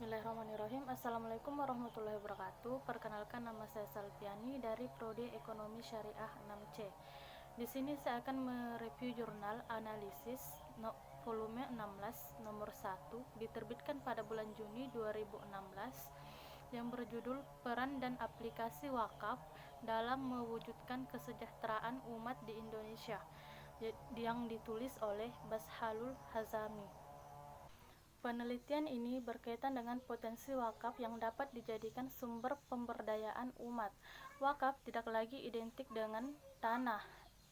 Bismillahirrahmanirrahim. Assalamualaikum warahmatullahi wabarakatuh. Perkenalkan, nama saya Salviani dari Prodi Ekonomi Syariah 6C. Di sini saya akan mereview jurnal analisis volume 16 nomor 1 diterbitkan pada bulan Juni 2016 yang berjudul Peran dan Aplikasi Wakaf dalam Mewujudkan Kesejahteraan Umat di Indonesia, yang ditulis oleh Bashalul Hazami. Penelitian ini berkaitan dengan potensi wakaf yang dapat dijadikan sumber pemberdayaan umat. Wakaf tidak lagi identik dengan tanah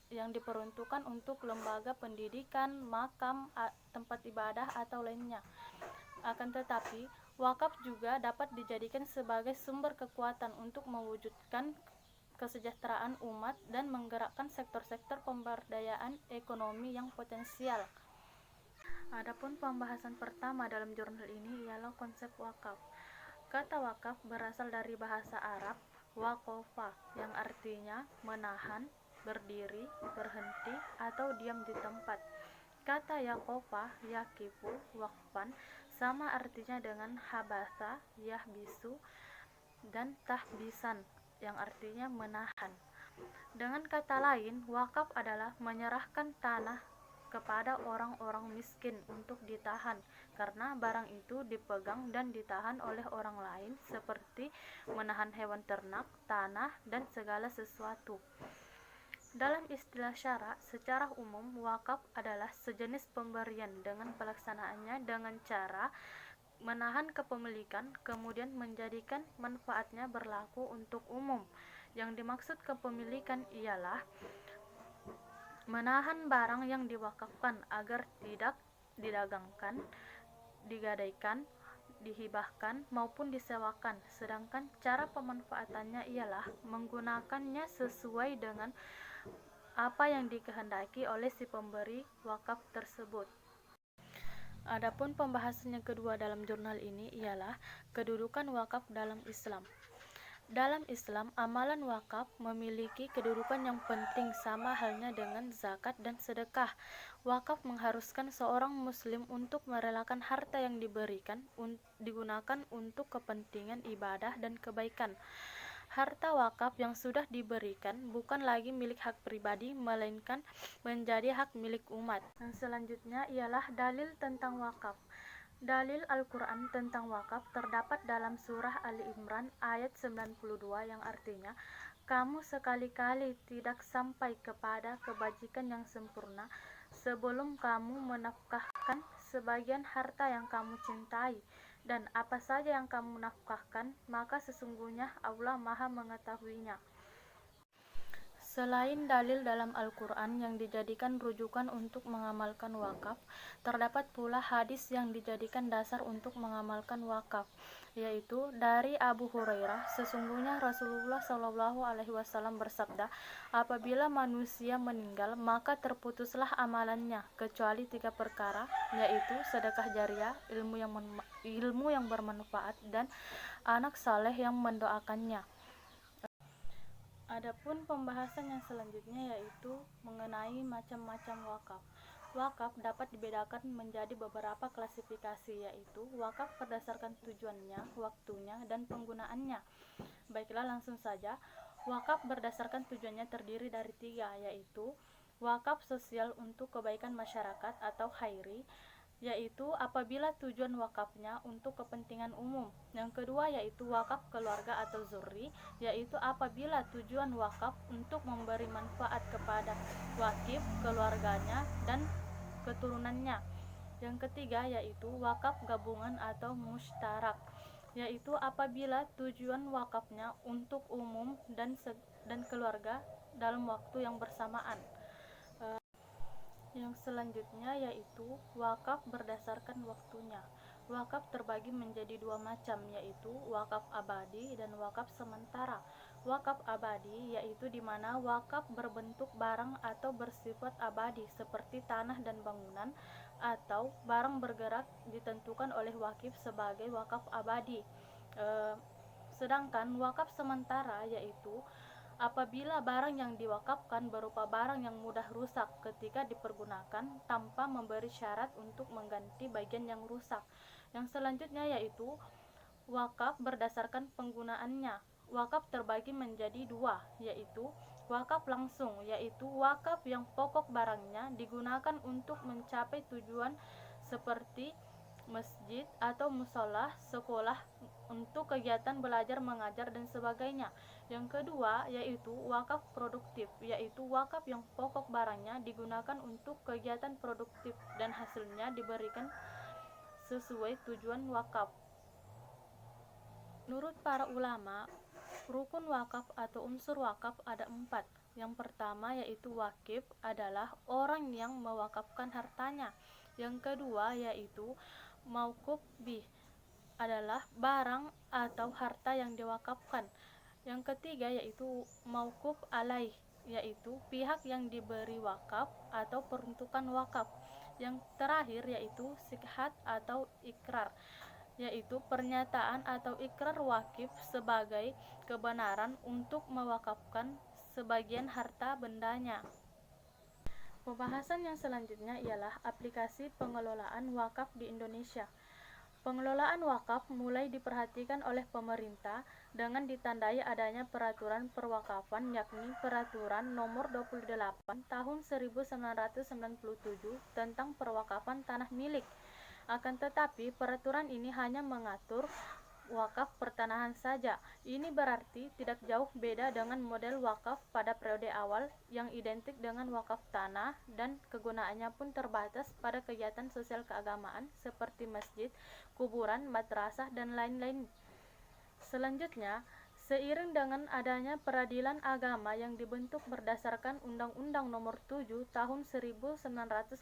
yang diperuntukkan untuk lembaga pendidikan, makam, tempat ibadah, atau lainnya. Akan tetapi, wakaf juga dapat dijadikan sebagai sumber kekuatan untuk mewujudkan kesejahteraan umat dan menggerakkan sektor-sektor pemberdayaan ekonomi yang potensial. Adapun pembahasan pertama dalam jurnal ini ialah konsep wakaf. Kata wakaf berasal dari bahasa Arab waqafa, yang artinya menahan, berdiri, berhenti, atau diam di tempat. Kata yaqafa, yaqifu, waqfan sama artinya dengan habasa, yahbisu, dan tahbisan, yang artinya menahan. Dengan kata lain, wakaf adalah menyerahkan tanah kepada orang-orang miskin untuk ditahan, karena barang itu dipegang dan ditahan oleh orang lain, seperti menahan hewan ternak, tanah, dan segala sesuatu. Dalam istilah syara, secara umum wakaf adalah sejenis pemberian dengan pelaksanaannya dengan cara menahan kepemilikan, kemudian menjadikan manfaatnya berlaku untuk umum. Yang dimaksud kepemilikan ialah menahan barang yang diwakafkan agar tidak didagangkan, digadaikan, dihibahkan, maupun disewakan. Sedangkan cara pemanfaatannya ialah menggunakannya sesuai dengan apa yang dikehendaki oleh si pemberi wakaf tersebut. Adapun pembahasan yang kedua dalam jurnal ini ialah kedudukan wakaf dalam Islam. Dalam Islam, amalan wakaf memiliki kedudukan yang penting sama halnya dengan zakat dan sedekah. Wakaf mengharuskan seorang muslim untuk merelakan harta yang diberikan digunakan untuk kepentingan ibadah dan kebaikan. Harta wakaf yang sudah diberikan bukan lagi milik hak pribadi, melainkan menjadi hak milik umat. Yang selanjutnya ialah dalil tentang wakaf. Dalil Al-Quran tentang wakaf terdapat dalam surah Ali Imran ayat 92 yang artinya, kamu sekali-kali tidak sampai kepada kebajikan yang sempurna sebelum kamu menafkahkan sebagian harta yang kamu cintai, dan apa saja yang kamu nafkahkan, maka sesungguhnya Allah Maha mengetahuinya. Selain dalil dalam Al-Quran yang dijadikan rujukan untuk mengamalkan wakaf, terdapat pula hadis yang dijadikan dasar untuk mengamalkan wakaf, yaitu dari Abu Hurairah, sesungguhnya Rasulullah SAW bersabda, apabila manusia meninggal, maka terputuslah amalannya, kecuali 3 perkara, yaitu sedekah jariah, ilmu yang bermanfaat, dan anak saleh yang mendoakannya. Adapun pembahasan yang selanjutnya yaitu mengenai macam-macam wakaf. Wakaf dapat dibedakan menjadi beberapa klasifikasi, yaitu wakaf berdasarkan tujuannya, waktunya, dan penggunaannya. Baiklah, langsung saja. Wakaf berdasarkan tujuannya terdiri dari 3, yaitu wakaf sosial untuk kebaikan masyarakat atau khairi, yaitu apabila tujuan wakafnya untuk kepentingan umum. Yang kedua yaitu wakaf keluarga atau zurri, yaitu apabila tujuan wakaf untuk memberi manfaat kepada wakif, keluarganya, dan keturunannya. Yang ketiga yaitu wakaf gabungan atau mustarak, yaitu apabila tujuan wakafnya untuk umum dan keluarga dalam waktu yang bersamaan. Yang selanjutnya yaitu wakaf berdasarkan waktunya. Wakaf terbagi menjadi 2 macam, yaitu wakaf abadi dan wakaf sementara. Wakaf abadi yaitu di mana wakaf berbentuk barang atau bersifat abadi seperti tanah dan bangunan, atau barang bergerak ditentukan oleh wakif sebagai wakaf abadi. Sedangkan wakaf sementara yaitu apabila barang yang diwakafkan berupa barang yang mudah rusak ketika dipergunakan tanpa memberi syarat untuk mengganti bagian yang rusak. Yang selanjutnya yaitu Wakaf berdasarkan penggunaannya. Wakaf terbagi menjadi dua, yaitu wakaf langsung, yaitu wakaf yang pokok barangnya digunakan untuk mencapai tujuan seperti masjid atau musola, sekolah, untuk kegiatan belajar mengajar dan sebagainya. Yang kedua yaitu wakaf produktif, yaitu wakaf yang pokok barangnya digunakan untuk kegiatan produktif dan hasilnya diberikan sesuai tujuan wakaf. Menurut para ulama, rukun wakaf atau unsur wakaf ada 4. Yang pertama yaitu wakif adalah orang yang mewakafkan hartanya. Yang kedua yaitu mauquf bih, adalah barang atau harta yang diwakafkan. Yang ketiga yaitu mauquf alaih, yaitu pihak yang diberi wakaf atau peruntukan wakaf. Yang terakhir yaitu sikhat atau ikrar, yaitu pernyataan atau ikrar wakif sebagai kebenaran untuk mewakafkan sebagian harta bendanya. Pembahasan yang selanjutnya ialah aplikasi pengelolaan wakaf di Indonesia. Pengelolaan wakaf mulai diperhatikan oleh pemerintah dengan ditandai adanya peraturan perwakafan, yakni Peraturan Nomor 28 Tahun 1997 tentang perwakafan tanah milik. Akan tetapi, peraturan ini hanya mengatur wakaf pertanahan saja. Ini berarti tidak jauh beda dengan model wakaf pada periode awal yang identik dengan wakaf tanah, dan kegunaannya pun terbatas pada kegiatan sosial keagamaan seperti masjid, kuburan, madrasah, dan lain-lain. Selanjutnya, seiring dengan adanya peradilan agama yang dibentuk berdasarkan Undang-Undang Nomor 7 Tahun 1989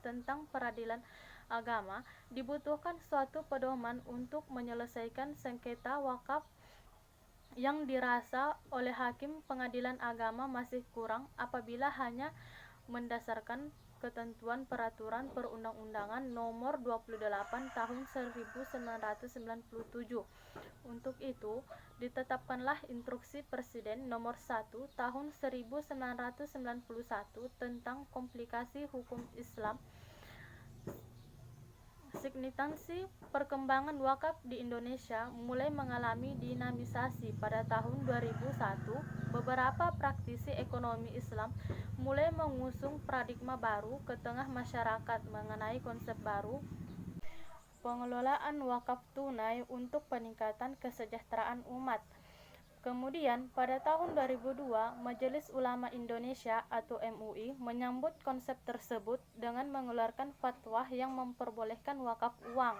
tentang peradilan agama, dibutuhkan suatu pedoman untuk menyelesaikan sengketa wakaf yang dirasa oleh hakim pengadilan agama masih kurang apabila hanya mendasarkan ketentuan peraturan perundang-undangan nomor 28 tahun 1997. Untuk itu, ditetapkanlah Instruksi Presiden nomor 1 tahun 1991 tentang komplikasi hukum Islam. Signifikansi perkembangan wakaf di Indonesia mulai mengalami dinamisasi pada tahun 2001. Beberapa praktisi ekonomi Islam mulai mengusung paradigma baru ke tengah masyarakat mengenai konsep baru pengelolaan wakaf tunai untuk peningkatan kesejahteraan umat. Kemudian, pada tahun 2002, Majelis Ulama Indonesia atau MUI menyambut konsep tersebut dengan mengeluarkan fatwa yang memperbolehkan wakaf uang.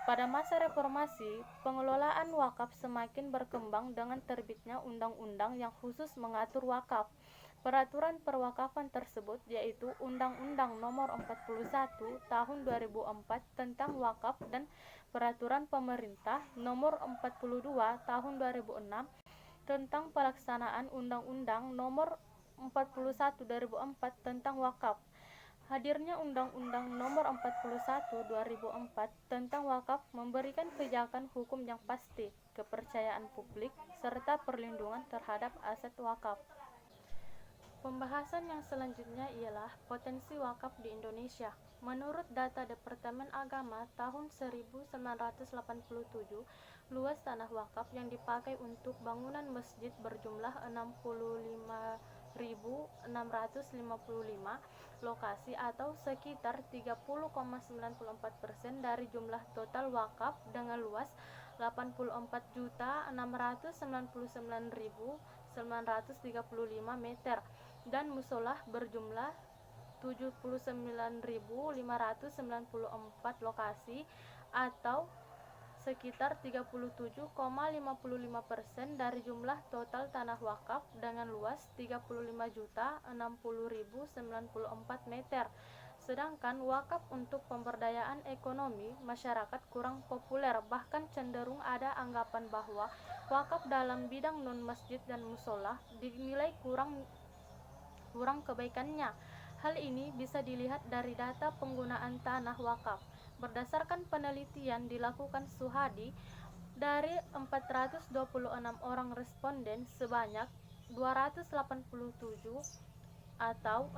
Pada masa reformasi, pengelolaan wakaf semakin berkembang dengan terbitnya undang-undang yang khusus mengatur wakaf. Peraturan perwakafan tersebut yaitu Undang-Undang Nomor 41 Tahun 2004 tentang wakaf dan Peraturan Pemerintah Nomor 42 Tahun 2006 tentang pelaksanaan Undang-Undang Nomor 41 2004 tentang wakaf. Hadirnya Undang-Undang Nomor 41 2004 tentang wakaf memberikan pijakan hukum yang pasti, kepercayaan publik, serta perlindungan terhadap aset wakaf. Pembahasan yang selanjutnya ialah potensi wakaf di Indonesia. Menurut data Departemen Agama tahun 1987, luas tanah wakaf yang dipakai untuk bangunan masjid berjumlah 65.655 lokasi atau sekitar 30,94% dari jumlah total wakaf dengan luas 84.699.935 meter, dan musolah berjumlah 79.594 lokasi atau sekitar 37,55% dari jumlah total tanah wakaf dengan luas 35.060.094 meter. Sedangkan wakaf untuk pemberdayaan ekonomi masyarakat kurang populer, bahkan cenderung ada anggapan bahwa wakaf dalam bidang non-masjid dan musola dinilai kurang kebaikannya. Hal ini bisa dilihat dari data penggunaan tanah wakaf. Berdasarkan penelitian dilakukan Suhadi, dari 426 orang responden sebanyak 287 atau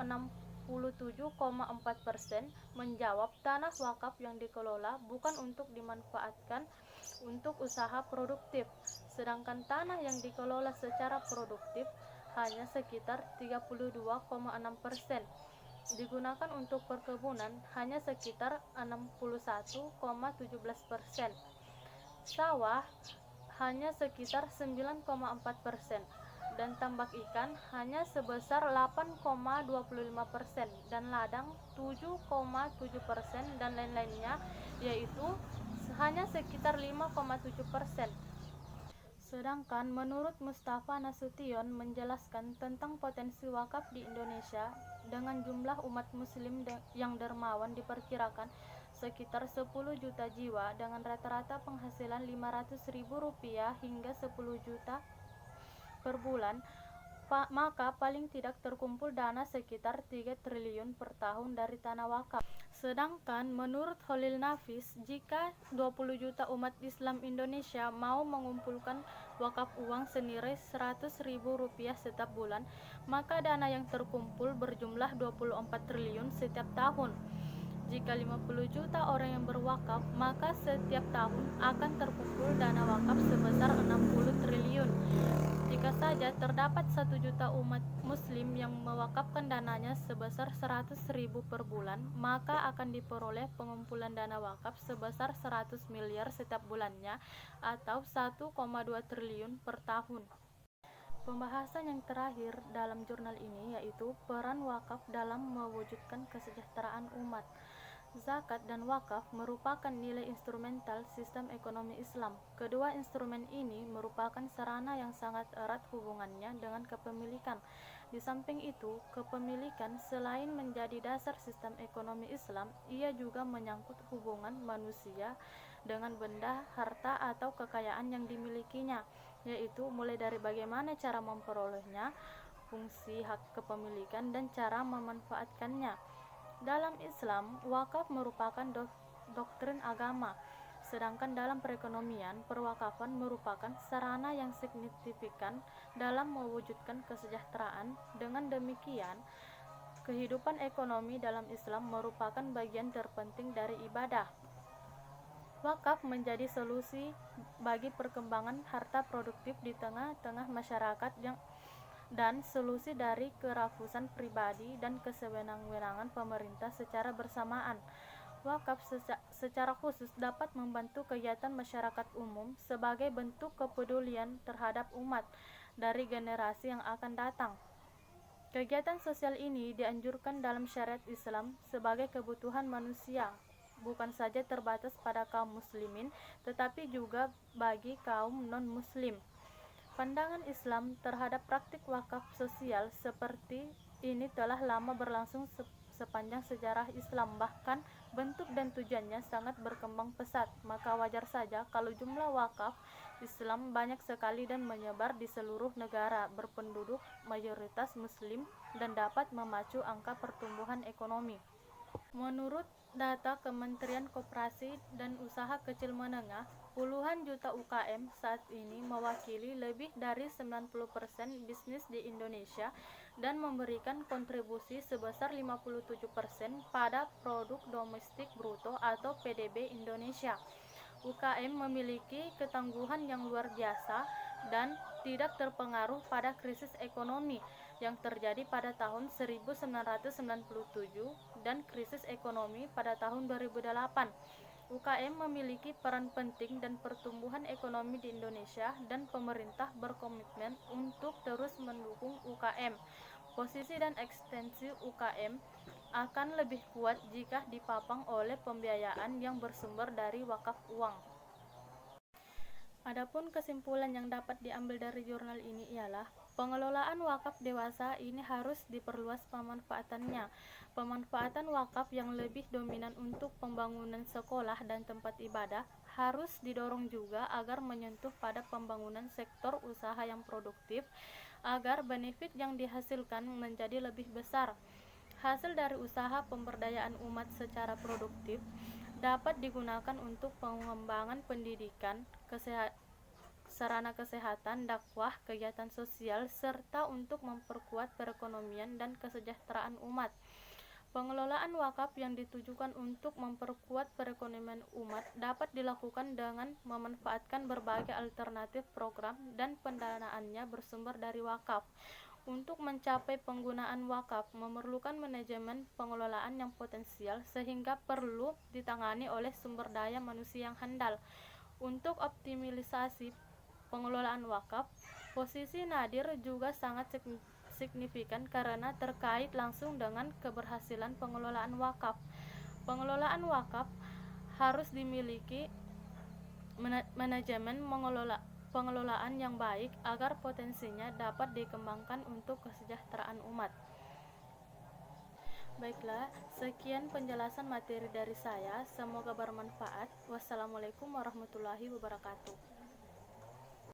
67,4% menjawab tanah wakaf yang dikelola bukan untuk dimanfaatkan untuk usaha produktif, sedangkan tanah yang dikelola secara produktif hanya sekitar 32,6%. Digunakan untuk perkebunan hanya sekitar 61,17%. Sawah hanya sekitar 9,4%, dan tambak ikan hanya sebesar 8,25%, dan ladang 7,7%, dan lain-lainnya yaitu hanya sekitar 5,7%. Sedangkan menurut Mustafa Nasution menjelaskan tentang potensi wakaf di Indonesia, dengan jumlah umat muslim yang dermawan diperkirakan sekitar 10 juta jiwa dengan rata-rata penghasilan Rp500.000 hingga 10 juta per bulan, maka paling tidak terkumpul dana sekitar 3 triliun per tahun dari tanah wakaf. Sedangkan menurut Khalil Nafis, jika 20 juta umat Islam Indonesia mau mengumpulkan wakaf uang senilai Rp100.000 setiap bulan, maka dana yang terkumpul berjumlah 24 triliun setiap tahun. Jika 50 juta orang yang berwakaf, maka setiap tahun akan terkumpul dana wakaf sebesar 60 triliun. Jika saja terdapat 1 juta umat muslim yang mewakafkan dananya sebesar 100.000 per bulan, maka akan diperoleh pengumpulan dana wakaf sebesar 100 miliar setiap bulannya atau 1,2 triliun per tahun. Pembahasan yang terakhir dalam jurnal ini yaitu peran wakaf dalam mewujudkan kesejahteraan umat. Zakat dan wakaf merupakan nilai instrumental sistem ekonomi Islam. Kedua instrumen ini merupakan sarana yang sangat erat hubungannya dengan kepemilikan. Di samping itu, kepemilikan selain menjadi dasar sistem ekonomi Islam, ia juga menyangkut hubungan manusia dengan benda, harta, atau kekayaan yang dimilikinya, yaitu mulai dari bagaimana cara memperolehnya, fungsi hak kepemilikan, dan cara memanfaatkannya. Dalam Islam, wakaf merupakan doktrin agama, sedangkan dalam perekonomian, perwakafan merupakan sarana yang signifikan dalam mewujudkan kesejahteraan. Dengan demikian, kehidupan ekonomi dalam Islam merupakan bagian terpenting dari ibadah. Wakaf menjadi solusi bagi perkembangan harta produktif di tengah-tengah masyarakat dan solusi dari kerakusan pribadi dan kesewenang-wenangan pemerintah secara bersamaan. Wakaf secara khusus dapat membantu kegiatan masyarakat umum sebagai bentuk kepedulian terhadap umat dari generasi yang akan datang. Kegiatan sosial ini dianjurkan dalam syariat Islam sebagai kebutuhan manusia, bukan saja terbatas pada kaum muslimin, tetapi juga bagi kaum non-muslim. Pandangan Islam terhadap praktik wakaf sosial seperti ini telah lama berlangsung sepanjang sejarah Islam, bahkan bentuk dan tujuannya sangat berkembang pesat. Maka wajar saja kalau jumlah wakaf Islam banyak sekali dan menyebar di seluruh negara berpenduduk mayoritas muslim dan dapat memacu angka pertumbuhan ekonomi. Menurut data Kementerian Koperasi dan Usaha Kecil Menengah, puluhan juta UKM saat ini mewakili lebih dari 90% bisnis di Indonesia dan memberikan kontribusi sebesar 57% pada produk domestik bruto atau PDB Indonesia. UKM memiliki ketangguhan yang luar biasa dan tidak terpengaruh pada krisis ekonomi yang terjadi pada tahun 1997 dan krisis ekonomi pada tahun 2008. UKM memiliki peran penting dan pertumbuhan ekonomi di Indonesia dan pemerintah berkomitmen untuk terus mendukung UKM. Posisi dan ekstensi UKM akan lebih kuat jika dipapang oleh pembiayaan yang bersumber dari wakaf uang. Adapun kesimpulan yang dapat diambil dari jurnal ini ialah pengelolaan wakaf dewasa ini harus diperluas pemanfaatannya. Pemanfaatan wakaf yang lebih dominan untuk pembangunan sekolah dan tempat ibadah harus didorong juga agar menyentuh pada pembangunan sektor usaha yang produktif agar benefit yang dihasilkan menjadi lebih besar. Hasil dari usaha pemberdayaan umat secara produktif dapat digunakan untuk pengembangan pendidikan, sarana kesehatan, dakwah, kegiatan sosial, serta untuk memperkuat perekonomian dan kesejahteraan umat. Pengelolaan wakaf yang ditujukan untuk memperkuat perekonomian umat dapat dilakukan dengan memanfaatkan berbagai alternatif program dan pendanaannya bersumber dari wakaf. Untuk mencapai penggunaan wakaf memerlukan manajemen pengelolaan yang potensial sehingga perlu ditangani oleh sumber daya manusia yang handal. Untuk optimalisasi pengelolaan wakaf, posisi Nadir juga sangat signifikan karena terkait langsung dengan keberhasilan pengelolaan wakaf. Pengelolaan wakaf harus dimiliki manajemen pengelolaan yang baik agar potensinya dapat dikembangkan untuk kesejahteraan umat. Baiklah, sekian penjelasan materi dari saya. Semoga bermanfaat. Wassalamualaikum warahmatullahi wabarakatuh.